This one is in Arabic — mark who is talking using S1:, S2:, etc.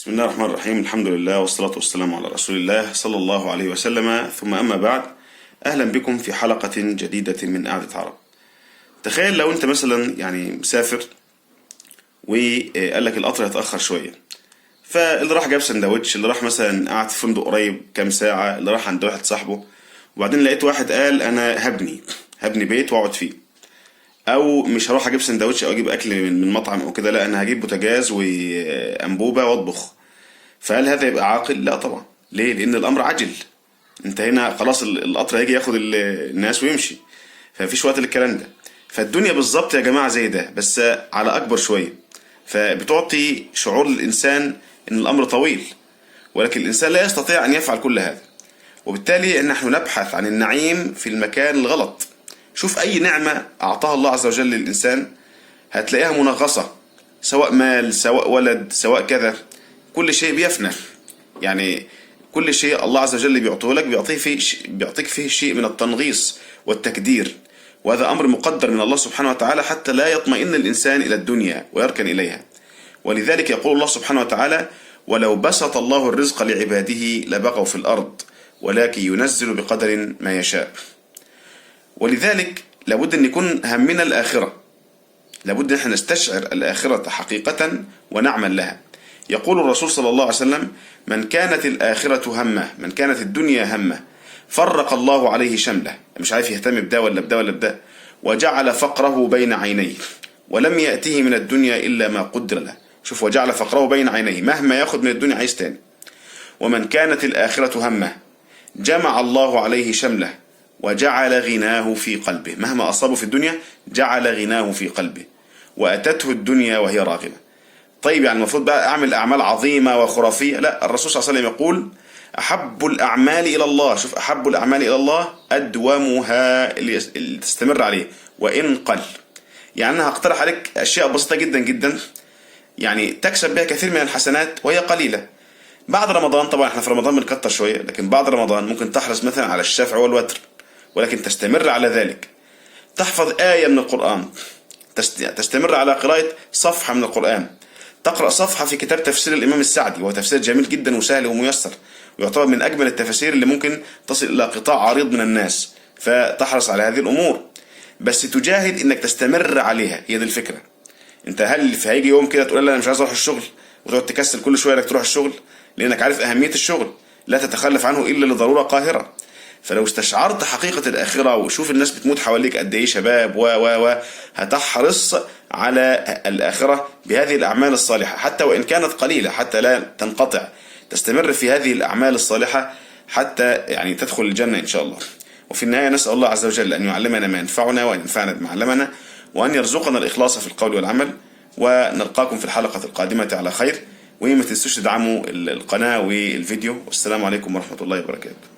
S1: بسم الله الرحمن الرحيم. الحمد لله والصلاة والسلام على رسول الله صلى الله عليه وسلم، ثم أما بعد. أهلا بكم في حلقة جديدة من قعدة عرب. تخيل لو أنت مثلا مسافر وقال لك القطر هيتأخر شوية، فاللي راح جاب سندوتش، اللي راح مثلا قعد في فندق قريب كام ساعة، اللي راح عند واحد صاحبه، وبعدين لقيت واحد قال أنا هبني بيت وأقعد فيه، او مش هروح اجيب سندوتش او اجيب اكل من مطعم او كده، لا انا هجيب بوتاجاز وانبوبه واطبخ. فهل هذا يبقى عاقل؟ لا طبعا. ليه؟ لان الامر عجل. انت هنا خلاص القطر هيجي ياخد الناس ويمشي، فمفيش وقت للكلام ده. فالدنيا بالظبط يا جماعه زي ده، بس على اكبر شويه. فبتعطي شعور للانسان ان الامر طويل، ولكن الانسان لا يستطيع ان يفعل كل هذا، وبالتالي نحن نبحث عن النعيم في المكان الغلط. شوف أي نعمة أعطاها الله عز وجل للإنسان هتلاقيها منغصة، سواء مال، سواء ولد، سواء كذا. كل شيء بيفنى، كل شيء الله عز وجل بيعطيه لك بيعطيك فيه شيء من التنغيص والتكدير، وهذا أمر مقدر من الله سبحانه وتعالى حتى لا يطمئن الإنسان إلى الدنيا ويركن إليها. ولذلك يقول الله سبحانه وتعالى: ولو بسط الله الرزق لعباده لبغوا في الأرض ولكن ينزل بقدر ما يشاء. ولذلك لابد أن يكون همنا الآخرة، لابد أن نستشعر الآخرة حقيقة ونعمل لها. يقول الرسول صلى الله عليه وسلم: من كانت الآخرة همه، من كانت الدنيا همه، فرق الله عليه شمله، مش عارف يهتم بده ولا بده ولا بده، وجعل فقره بين عينيه ولم يأته من الدنيا إلا ما قدر له. شوف، وجعل فقره بين عينيه، مهما ياخد من الدنيا عايز تاني. ومن كانت الآخرة همه جمع الله عليه شمله وجعل غناه في قلبه، مهما أصابه في الدنيا جعل غناه في قلبه وأتته الدنيا وهي راغمة. طيب المفروض بقى أعمل أعمال عظيمة وخرافية؟ لا، الرسول صلى الله عليه وسلم يقول: أحب الأعمال إلى الله، شوف، أحب الأعمال إلى الله أدومها، اللي تستمر عليه وإن قل. أنا هقترح عليك أشياء بسيطة جدا جدا تكسب بها كثير من الحسنات وهي قليلة. بعد رمضان، طبعا احنا في رمضان بنكتر شوية، لكن بعد رمضان ممكن تحرص مثلا على الشفع والوتر، ولكن تستمر على ذلك. تحفظ آية من القرآن، تستمر على قراءة صفحة من القرآن، تقرأ صفحة في كتاب تفسير الإمام السعدي، وهو تفسير جميل جدا وسهل وميسر، ويعتبر من أجمل التفاسير اللي ممكن تصل إلى قطاع عريض من الناس. فتحرص على هذه الأمور، بس تجاهد إنك تستمر عليها. هي دي الفكرة. انت هل هيجي يوم كده تقول: لا انا مش عايز اروح الشغل، وتقعد تكسل كل شويه انك تروح الشغل لانك عارف اهميه الشغل، لا تتخلف عنه الا لضروره قاهره. فلو استشعرت حقيقه الاخره وشوف الناس بتموت حواليك قد ايه شباب هتحرص على الاخره بهذه الاعمال الصالحه، حتى وان كانت قليله، حتى لا تنقطع. تستمر في هذه الاعمال الصالحه حتى تدخل الجنه ان شاء الله. وفي النهايه نسال الله عز وجل ان يعلمنا ما ينفعنا وان ينفعنا بما علمنا، وأن يرزقنا الإخلاص في القول والعمل. ونلقاكم في الحلقة القادمة على خير، وما تنسوش تدعموا القناة والفيديو. والسلام عليكم ورحمة الله وبركاته.